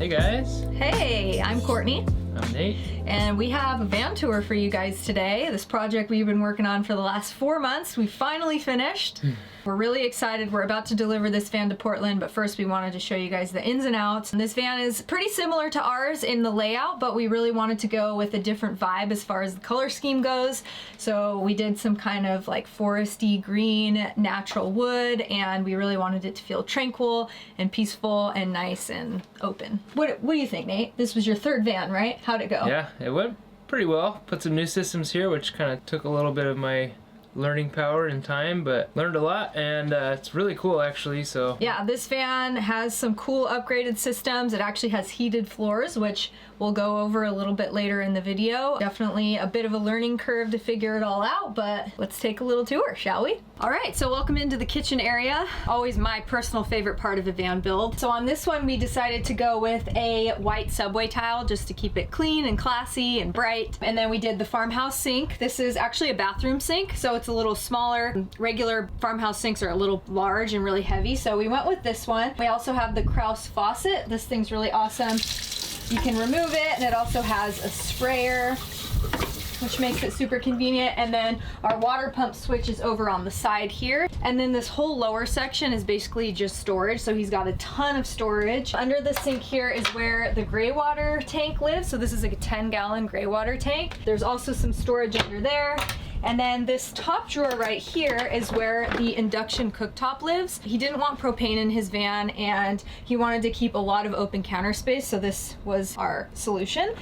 Hey guys. Hey, I'm Courtney. I'm Nate. And we have a van tour for you guys today. This project we've been working on for the last 4 months, we finally finished. We're really excited. We're about to deliver this van to Portland, but first we wanted to show you guys the ins and outs. And this van is pretty similar to ours in the layout, but we really wanted to go with a different vibe as far as the color scheme goes. So we did some kind of like foresty green, natural wood, and we really wanted it to feel tranquil and peaceful and nice and open. What do you think, Nate? This was your third van, right? How'd it go? Yeah, it went pretty well. Put some new systems here, which kind of took a little bit of my learning power and time, but learned a lot, and it's really cool actually. So yeah, this van has some cool upgraded systems. It actually has heated floors, which we'll go over a little bit later in the video. Definitely a bit of a learning curve to figure it all out, but let's take a little tour, shall we? All right, so welcome into the kitchen area. Always my personal favorite part of a van build. So on this one, we decided to go with a white subway tile just to keep it clean and classy and bright. And then we did the farmhouse sink. This is actually a bathroom sink, so it's a little smaller. Regular farmhouse sinks are a little large and really heavy, so we went with this one. We also have the Kraus faucet. This thing's really awesome. You can remove it, and it also has a sprayer, which makes it super convenient. And then our water pump switch is over on the side here. And then this whole lower section is basically just storage. So he's got a ton of storage. Under the sink here is where the gray water tank lives. So this is like a 10-gallon gray water tank. There's also some storage under there. And then this top drawer right here is where the induction cooktop lives. He didn't want propane in his van, and he wanted to keep a lot of open counter space, so this was our solution.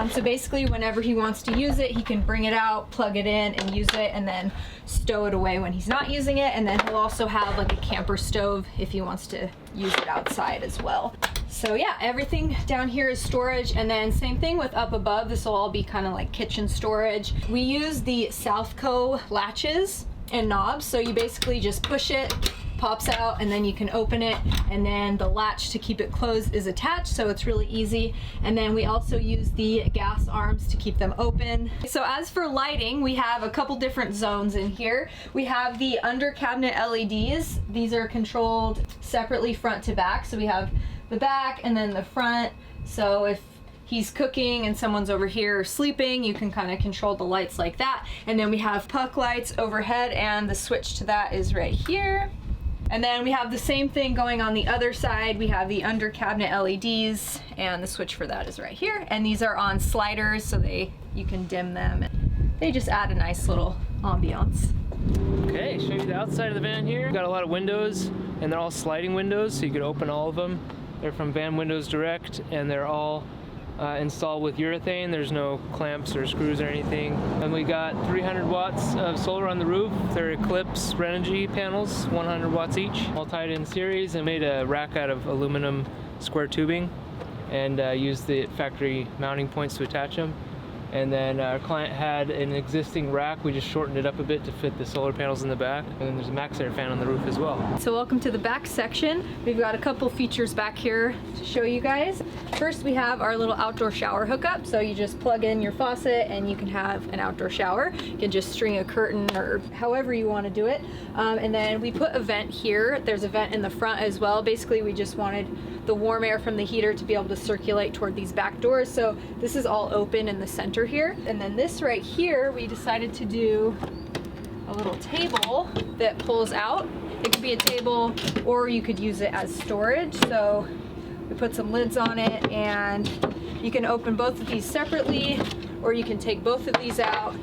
So basically whenever he wants to use it, he can bring it out, plug it in, and use it, and then stow it away when he's not using it. And then he'll also have like a camper stove if he wants to use it outside as well. So yeah, everything down here is storage, and then same thing with up above. This will all be kind of like kitchen storage. We use the Southco latches and knobs, so you basically just push it, pops out, and then you can open it, and then the latch to keep it closed is attached, so it's really easy. And then we also use the gas arms to keep them open. So as for lighting, we have a couple different zones in here. We have the under cabinet LEDs. These are controlled separately front to back, so we have the back and then the front. So if he's cooking and someone's over here sleeping, you can kind of control the lights like that. And then we have puck lights overhead, and the switch to that is right here. And then we have the same thing going on the other side. We have the under cabinet LEDs, and the switch for that is right here. And these are on sliders, so you can dim them. They just add a nice little ambiance. okay, show you the outside of the van here. Got a lot of windows, and they're all sliding windows, so you could open all of them. They're from Van Windows Direct, and they're all installed with urethane. There's no clamps or screws or anything. And we got 300 watts of solar on the roof. They're Eclipse Renogy panels, 100 watts each, all tied in series, and made a rack out of aluminum square tubing, and used the factory mounting points to attach them. And then our client had an existing rack. We just shortened it up a bit to fit the solar panels in the back. And then there's a MaxxAir fan on the roof as well. So welcome to the back section. We've got a couple features back here to show you guys. First, we have our little outdoor shower hookup. So you just plug in your faucet and you can have an outdoor shower. You can just string a curtain or however you want to do it. And then we put a vent here. There's a vent in the front as well. Basically, we just wanted the warm air from the heater to be able to circulate toward these back doors. So this is all open in the center here. And then this right here, we decided to do a little table that pulls out. It could be a table, or you could use it as storage. So we put some lids on it, and you can open both of these separately, or you can take both of these out,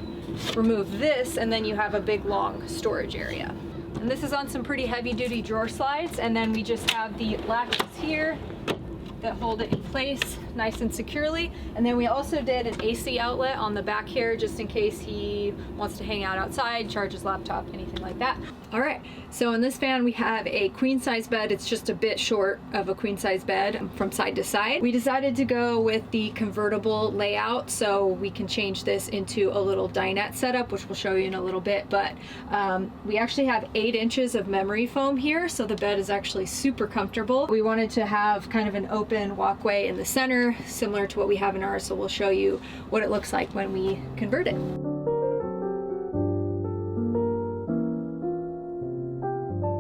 remove this, and then you have a big long storage area. And this is on some pretty heavy duty drawer slides, and then we just have the latches here that hold it in place nice and securely. And then we also did an AC outlet on the back here, just in case he wants to hang out outside, charge his laptop, anything like that. All right, so in this van we have a queen size bed. It's just a bit short of a queen size bed from side to side. We decided to go with the convertible layout, so we can change this into a little dinette setup, which we'll show you in a little bit. But we actually have 8 inches of memory foam here, so the bed is actually super comfortable. We wanted to have kind of an open walkway in the center, similar to what we have in ours, so we'll show you what it looks like when we convert it.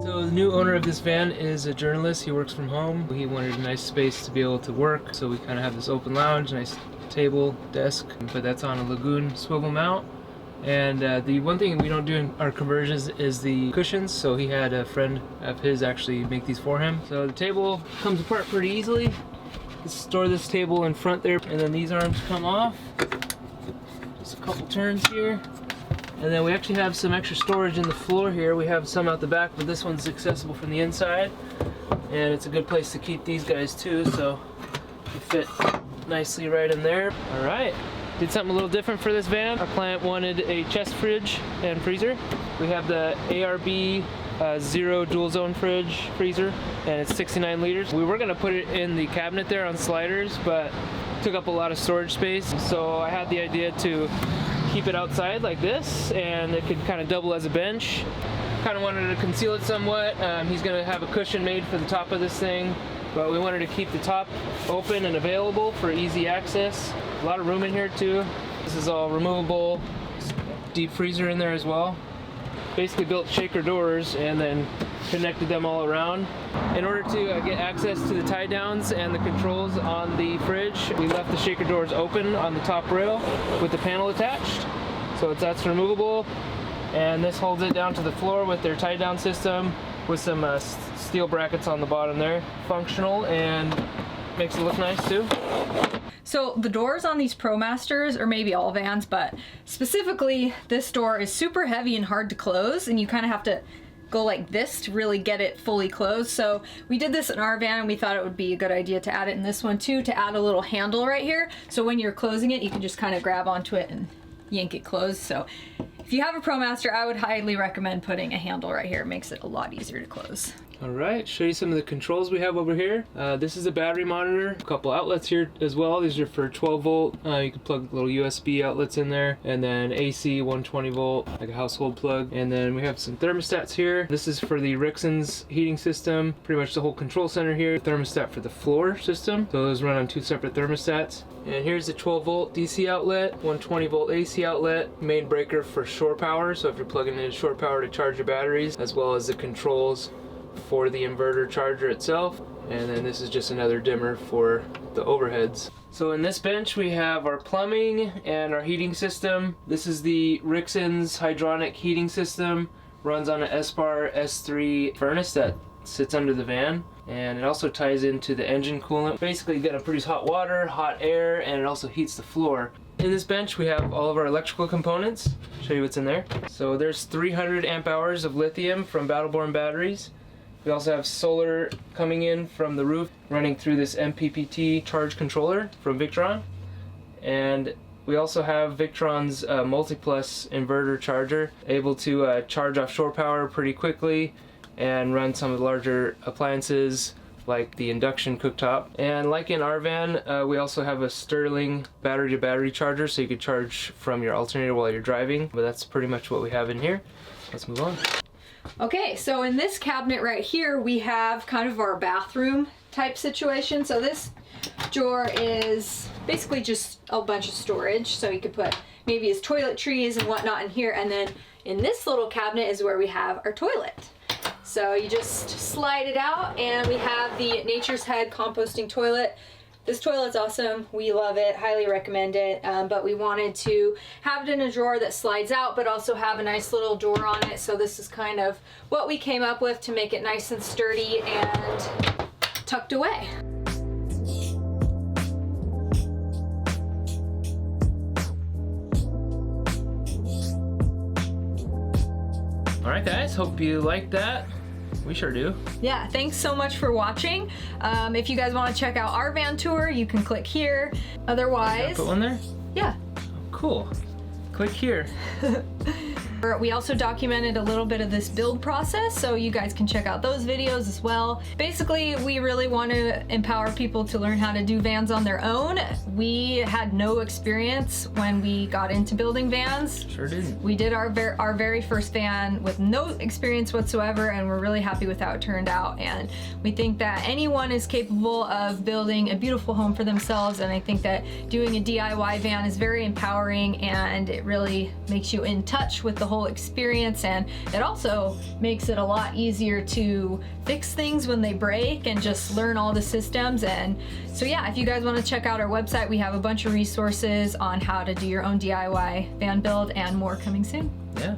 So the new owner of this van is a journalist. He works from home. He wanted a nice space to be able to work, so we kind of have this open lounge, nice table, desk, but that's on a Lagun swivel mount. And the one thing we don't do in our conversions is the cushions, so he had a friend of his actually make these for him. So the table comes apart pretty easily. Just store this table in front there, and then these arms come off. Just a couple turns here. And then we actually have some extra storage in the floor here. We have some out the back, but this one's accessible from the inside. And it's a good place to keep these guys too, so they fit nicely right in there. All right, did something a little different for this van. Our client wanted a chest fridge and freezer. We have the ARB zero dual zone freezer, and it's 69 liters. We were gonna put it in the cabinet there on sliders, but it took up a lot of storage space. So I had the idea to keep it outside like this, and it could kind of double as a bench. Kind of wanted to conceal it somewhat. He's gonna have a cushion made for the top of this thing, but we wanted to keep the top open and available for easy access. A lot of room in here too. This is all removable. Deep freezer in there as well. Basically built shaker doors and then connected them all around. In order to get access to the tie downs and the controls on the fridge, we left the shaker doors open on the top rail with the panel attached. So that's removable, and this holds it down to the floor with their tie down system with some steel brackets on the bottom there. Functional and makes it look nice too. So the doors on these ProMasters, or maybe all vans, but specifically this door is super heavy and hard to close, and you kind of have to go like this to really get it fully closed. So we did this in our van, and we thought it would be a good idea to add it in this one too, to add a little handle right here. So when you're closing it, you can just kind of grab onto it and yank it closed. So if you have a ProMaster, I would highly recommend putting a handle right here. It makes it a lot easier to close. All right, show you some of the controls we have over here. This is a battery monitor, a couple outlets here as well. These are for 12 volt. You can plug little USB outlets in there, and then AC 120 volt, like a household plug. And then we have some thermostats here. This is for the Rixens heating system, pretty much the whole control center here. Thermostat for the floor system. So those run on 2 separate thermostats. And here's the 12 volt DC outlet, 120 volt AC outlet, main breaker for shore power. So if you're plugging in shore power to charge your batteries, as well as the controls for the inverter charger itself. And then this is just another dimmer for the overheads. So in this bench we have our plumbing and our heating system. This is the Rixens Hydronic Heating System. Runs on an Espar S3 furnace that sits under the van, and it also ties into the engine coolant. Basically gonna produce hot water, hot air, and it also heats the floor. In this bench we have all of our electrical components. Show you what's in there. So there's 300 amp hours of lithium from Battle Born batteries. We also have solar coming in from the roof, running through this MPPT charge controller from Victron. And we also have Victron's multi-plus inverter charger, able to charge off shore power pretty quickly and run some of the larger appliances like the induction cooktop. And like in our van, we also have a Sterling battery-to-battery charger, so you could charge from your alternator while you're driving. But that's pretty much what we have in here. Let's move on. Okay, so in this cabinet right here, we have kind of our bathroom type situation. So this drawer is basically just a bunch of storage. So you could put maybe his toiletries and whatnot in here. And then in this little cabinet is where we have our toilet. So you just slide it out, and we have the Nature's Head composting toilet. This toilet's awesome. We love it, highly recommend it. But we wanted to have it in a drawer that slides out, but also have a nice little door on it. So this is kind of what we came up with to make it nice and sturdy and tucked away. All right guys, hope you liked that. We sure do. Yeah, thanks so much for watching. If you guys want to check out our van tour, you can click here. Otherwise, Put one there? Yeah. Cool. Click here. We also documented a little bit of this build process, so you guys can check out those videos as well. Basically, we really want to empower people to learn how to do vans on their own. We had no experience when we got into building vans. Sure didn't. We did our very first van with no experience whatsoever, and we're really happy with how it turned out. And we think that anyone is capable of building a beautiful home for themselves, and I think that doing a DIY van is very empowering, and it really makes you in touch with the whole whole experience, and it also makes it a lot easier to fix things when they break and just learn all the systems. And so yeah, if you guys want to check out our website, we have a bunch of resources on how to do your own DIY van build and more coming soon. Yeah.